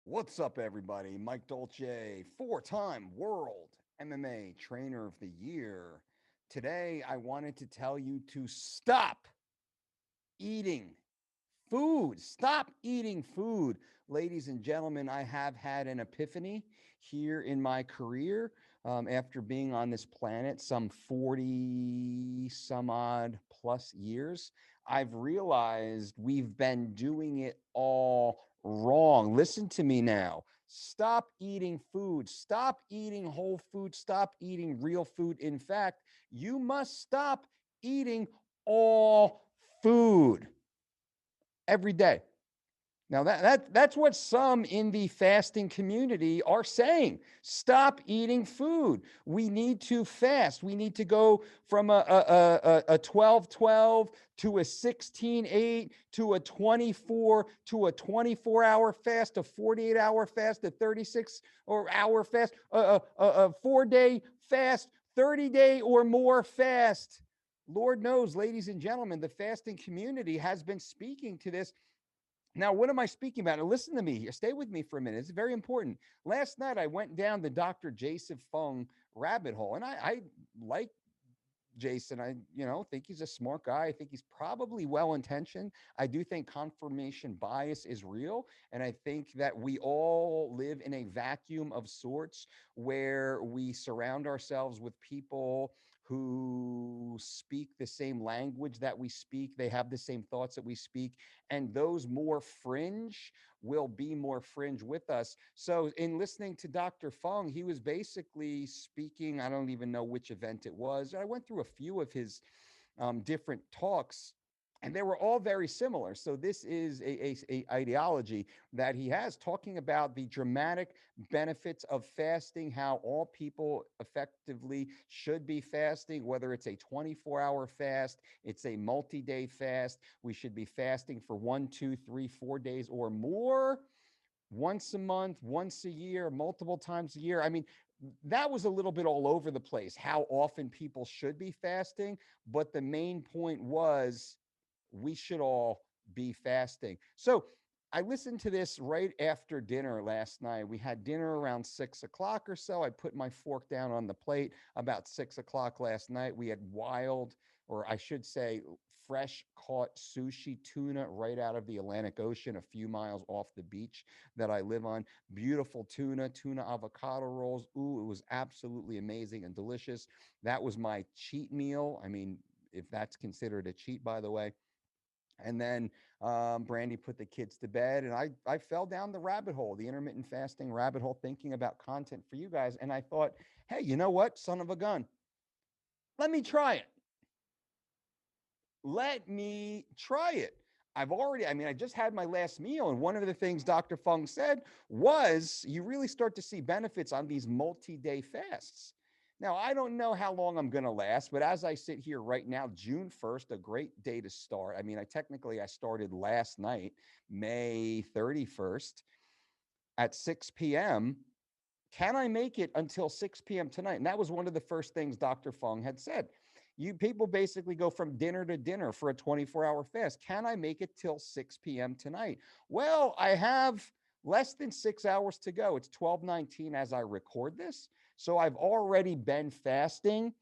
What's up, everybody? Mike Dolce, four-time world MMA trainer of the year. Today, I wanted to tell you to stop eating food. Stop eating food. Ladies and gentlemen, I have had an epiphany here in my career after being on this planet some 40 some odd plus years. I've realized we've been doing it all wrong. Listen to me now. Stop eating food. Stop eating whole food. Stop eating real food. In fact, you must stop eating all food every day. Now that's what some in the fasting community are saying. Stop eating food. We need to fast. We need to go from a 12-12 to a 16-8 to a 24 to a 24-hour fast, a 48-hour fast, a 36-hour fast, a 4-day fast, 30-day or more fast. Lord knows, ladies and gentlemen, the fasting community has been speaking to this. Now, what am I speaking about? Now, listen to me here. Stay with me for a minute. It's very important. Last night, I went down the Dr. Jason Fung rabbit hole, and I like Jason. I think he's a smart guy. I think he's probably well intentioned. I do think confirmation bias is real. And I think that we all live in a vacuum of sorts where we surround ourselves with people who speak the same language that we speak. They have the same thoughts that we speak. And those more fringe will be more fringe with us. So, in listening to Dr. Fung, he was basically speaking. I don't even know which event it was. I went through a few of his different talks, and they were all very similar. So this is a ideology that he has, talking about the dramatic benefits of fasting, how all people effectively should be fasting, whether it's a 24-hour fast, it's a multi-day fast. We should be fasting for 1, 2, 3, 4 days or more, once a month, once a year, multiple times a year. I mean, that was a little bit all over the place, how often people should be fasting. But the main point was we should all be fasting. So I listened to this right after dinner last night. We had dinner around 6 o'clock or so. I put my fork down on the plate about 6 o'clock last night. We had wild, or I should say, fresh caught sushi tuna right out of the Atlantic Ocean, a few miles off the beach that I live on. Beautiful tuna avocado rolls. Ooh, it was absolutely amazing and delicious. That was my cheat meal. I mean, if that's considered a cheat, by the way. And then Brandy put the kids to bed, and I fell down the rabbit hole, the intermittent fasting rabbit hole, thinking about content for you guys. And I thought, hey, you know what, son of a gun, let me try it. Let me try it. I just had my last meal. And one of the things Dr. Fung said was you really start to see benefits on these multi day fasts. Now, I don't know how long I'm going to last, but as I sit here right now, June 1st, a great day to start. I mean, I started last night, May 31st at 6 p.m. Can I make it until 6 p.m. tonight? And that was one of the first things Dr. Fung had said. You people basically go from dinner to dinner for a 24-hour fast. Can I make it till 6 p.m. tonight? Well, I have less than 6 hours to go. It's 12:19 as I record this. So I've already been fasting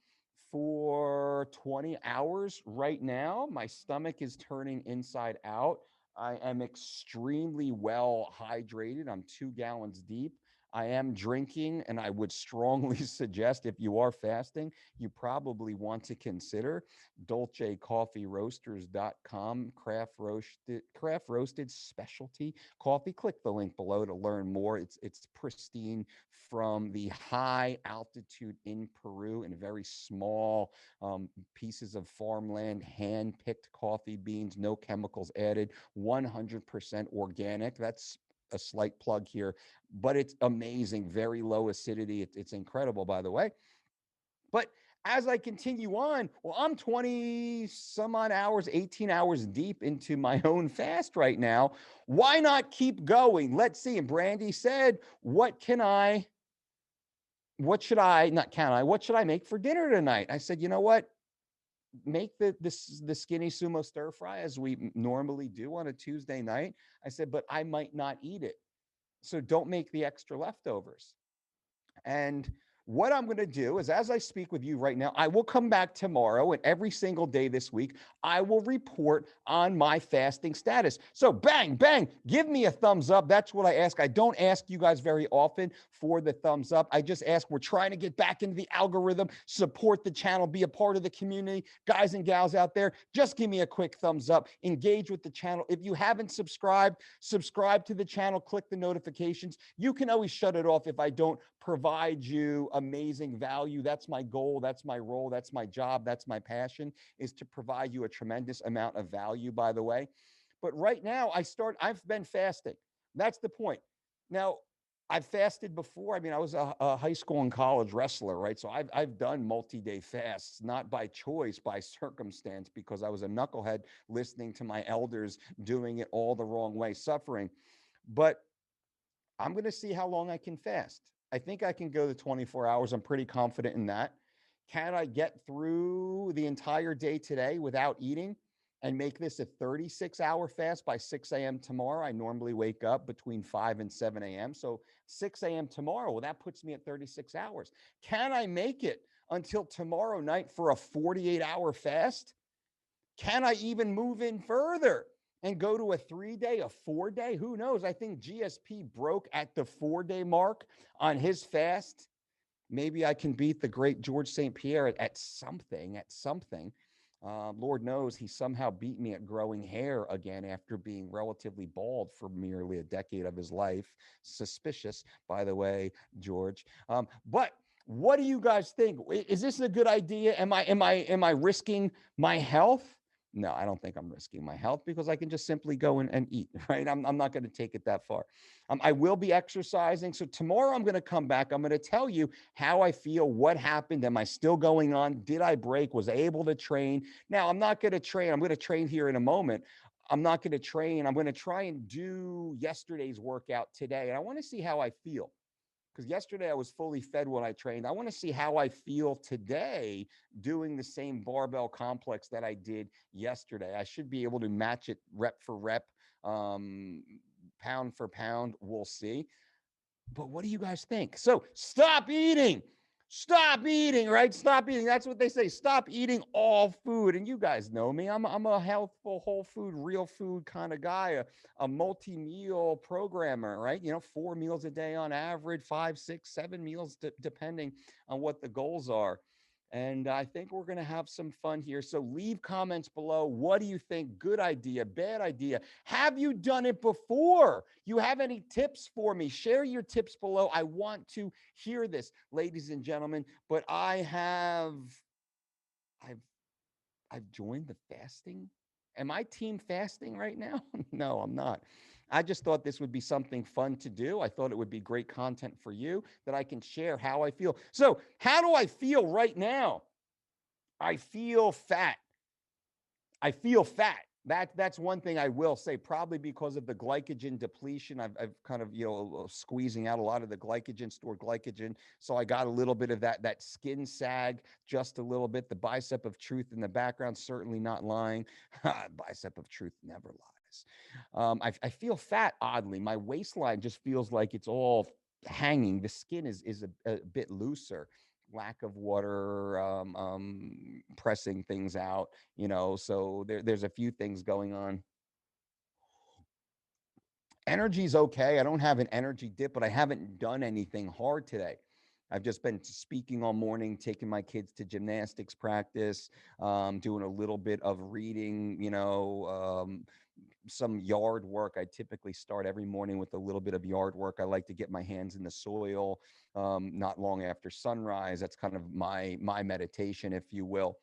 for 20 hours right now. My stomach is turning inside out. I am extremely well hydrated. I'm 2 gallons deep. I am drinking, and I would strongly suggest if you are fasting, you probably want to consider dolcecoffeeroasters.com, craft roasted specialty coffee. Click the link below to learn more. It's pristine from the high altitude in Peru in very small pieces of farmland, hand picked coffee beans, no chemicals added, 100% organic. That's a slight plug here, but it's amazing. Very low acidity. It's incredible, by the way. But as I continue on, well, I'm 20 some odd hours, 18 hours deep into my own fast right now. Why not keep going? Let's see. And Brandy said, what should I make for dinner tonight? I said, you know what? Make the skinny sumo stir fry as we normally do on a Tuesday night. I said, but I might not eat it. So don't make the extra leftovers. And what I'm going to do is, as I speak with you right now, I will come back tomorrow and every single day this week, I will report on my fasting status. So, bang, bang, give me a thumbs up. That's what I ask. I don't ask you guys very often for the thumbs up. I just ask, we're trying to get back into the algorithm, support the channel, be a part of the community. Guys and gals out there, just give me a quick thumbs up, engage with the channel. If you haven't subscribed, subscribe to the channel, click the notifications. You can always shut it off if I don't provide you amazing value. That's my goal. That's my role. That's my job. That's my passion, is to provide you a tremendous amount of value, by the way. But right now, I've been fasting. That's the point. Now, I've fasted before. I mean, I was a high school and college wrestler, right? So I've done multi-day fasts, not by choice, by circumstance, because I was a knucklehead listening to my elders doing it all the wrong way, suffering. But I'm going to see how long I can fast. I think I can go to 24 hours. I'm pretty confident in that. Can I get through the entire day today without eating and make this a 36-hour fast by 6 a.m. tomorrow? I normally wake up between 5 and 7 a.m. So 6 a.m. tomorrow, well, that puts me at 36 hours. Can I make it until tomorrow night for a 48-hour fast? Can I even move in further and go to a 3 day, a 4 day? Who knows? I think GSP broke at the 4 day mark on his fast. Maybe I can beat the great George St. Pierre at something, at something. Lord knows he somehow beat me at growing hair again after being relatively bald for nearly a decade of his life. Suspicious, by the way, George. But what do you guys think? Is this a good idea? Am I risking my health? No, I don't think I'm risking my health, because I can just simply go and eat, right? I'm not going to take it that far. I will be exercising. So tomorrow I'm going to come back. I'm going to tell you how I feel, what happened. Am I still going on? Did I break? Was I able to train? Now, I'm not going to train. I'm going to train here in a moment. I'm not going to train. I'm going to try and do yesterday's workout today. And I want to see how I feel, because yesterday I was fully fed when I trained. I want to see how I feel today doing the same barbell complex that I did yesterday. I should be able to match it rep for rep, um, pound for pound. We'll see. But what do you guys think? So stop eating. Stop eating, right? Stop eating. That's what they say. Stop eating all food. And you guys know me. I'm a healthful, whole food, real food kind of guy, a multi-meal programmer, right? 4 meals a day on average, 5, 6, 7 meals, depending on what the goals are. And I think we're going to have some fun here. So leave comments below. What do you think? Good idea, bad idea? Have you done it before? You have any tips for me? Share your tips below. I want to hear this, ladies and gentlemen. But I've I've joined the fasting. Am I team fasting right now? No, I'm not. I just thought this would be something fun to do. I thought it would be great content for you that I can share how I feel. So, how do I feel right now? I feel fat. I feel fat. That's one thing I will say, probably because of the glycogen depletion. I've kind of, squeezing out a lot of the glycogen, stored glycogen. So I got a little bit of that skin sag, just a little bit. The bicep of truth in the background, certainly not lying. Bicep of truth never lies. I feel fat, oddly. My waistline just feels like it's all hanging. The skin is a bit looser. Lack of water, pressing things out, so there's a few things going on. Energy's okay. I don't have an energy dip, but I haven't done anything hard today. I've just been speaking all morning, taking my kids to gymnastics practice, doing a little bit of reading, some yard work. I typically start every morning with a little bit of yard work. I like to get my hands in the soil, not long after sunrise. That's kind of my meditation, if you will.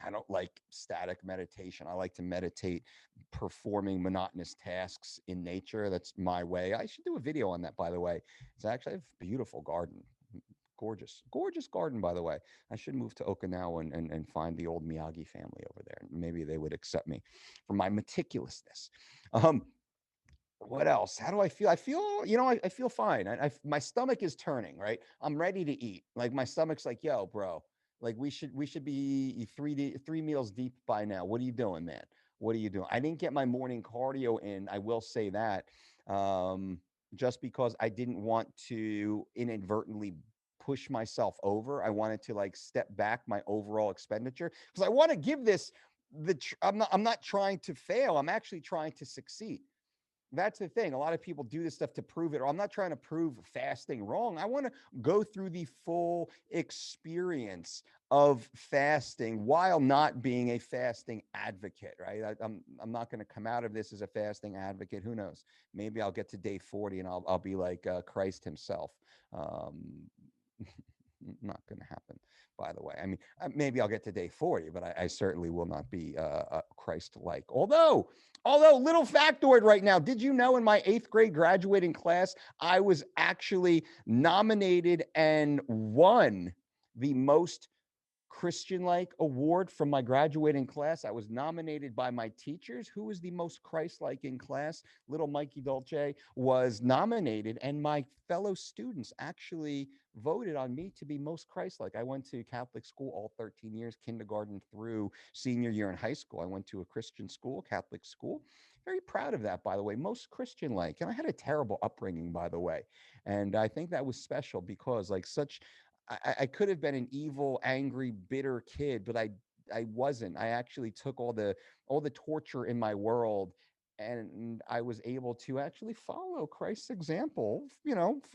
I don't like static meditation. I like to meditate performing monotonous tasks in nature. That's my way. I should do a video on that, by the way. It's actually a beautiful garden. Gorgeous, gorgeous garden, by the way. I should move to Okinawa and find the old Miyagi family over there. Maybe they would accept me for my meticulousness. Um, what else? How do I feel? I feel, I feel fine. My stomach is turning, right? I'm ready to eat. Like my stomach's like, yo, bro, like we should be three meals deep by now. What are you doing, man? What are you doing? I didn't get my morning cardio in. I will say that. just because I didn't want to inadvertently push myself over. I wanted to like step back my overall expenditure because I want to give this I'm not trying to fail. I'm actually trying to succeed. That's the thing. A lot of people do this stuff to prove it, or I'm not trying to prove fasting wrong. I want to go through the full experience of fasting while not being a fasting advocate, right? I'm not going to come out of this as a fasting advocate. Who knows? Maybe I'll get to day 40 and I'll be like Christ himself. Um, not going to happen, by the way. I mean, maybe I'll get to day 40, but I certainly will not be Christ-like. Although, little factoid right now, did you know in my 8th grade graduating class, I was actually nominated and won the most Christian like award from my graduating class. I was nominated by my teachers. Who was the most Christ like in class? Little Mikey Dolce was nominated, and my fellow students actually voted on me to be most Christ like. I went to Catholic school all 13 years, kindergarten through senior year in high school. I went to a Christian school, Catholic school. Very proud of that, by the way, most Christian like. And I had a terrible upbringing, by the way. And I think that was special because, like, I could have been an evil, angry, bitter kid, but I wasn't. I actually took all the torture in my world, and I was able to actually follow Christ's example,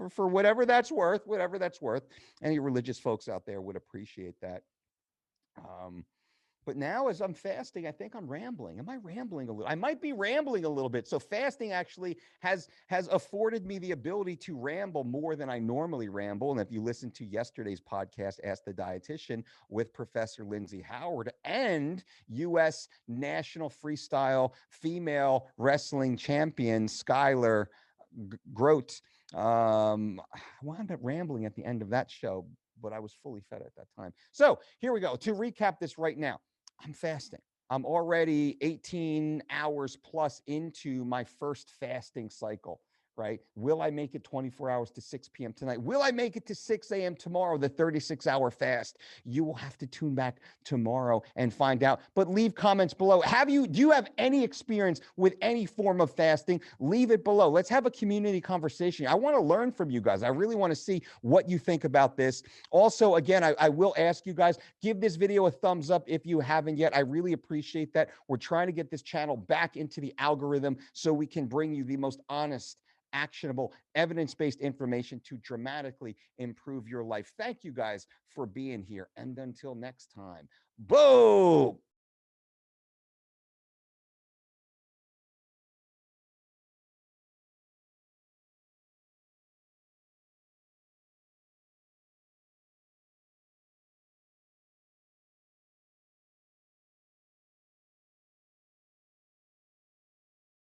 for whatever that's worth, whatever that's worth. Any religious folks out there would appreciate that. Um, but now, as I'm fasting, I think I'm rambling. Am I rambling a little? I might be rambling a little bit. So fasting actually has afforded me the ability to ramble more than I normally ramble. And if you listen to yesterday's podcast, Ask the Dietitian, with Professor Lindsay Howard and U.S. National Freestyle Female Wrestling Champion Skylar Grote, I wound up rambling at the end of that show, but I was fully fed at that time. So here we go. To recap this right now, I'm fasting. I'm already 18 hours plus into my first fasting cycle, right? Will I make it 24 hours to 6 p.m. tonight? Will I make it to 6 a.m. tomorrow, the 36-hour fast? You will have to tune back tomorrow and find out. But leave comments below. Do you have any experience with any form of fasting? Leave it below. Let's have a community conversation. I want to learn from you guys. I really want to see what you think about this. Also, again, I will ask you guys, give this video a thumbs up if you haven't yet. I really appreciate that. We're trying to get this channel back into the algorithm so we can bring you the most honest, actionable, evidence-based information to dramatically improve your life. Thank you guys for being here. And until next time, boom.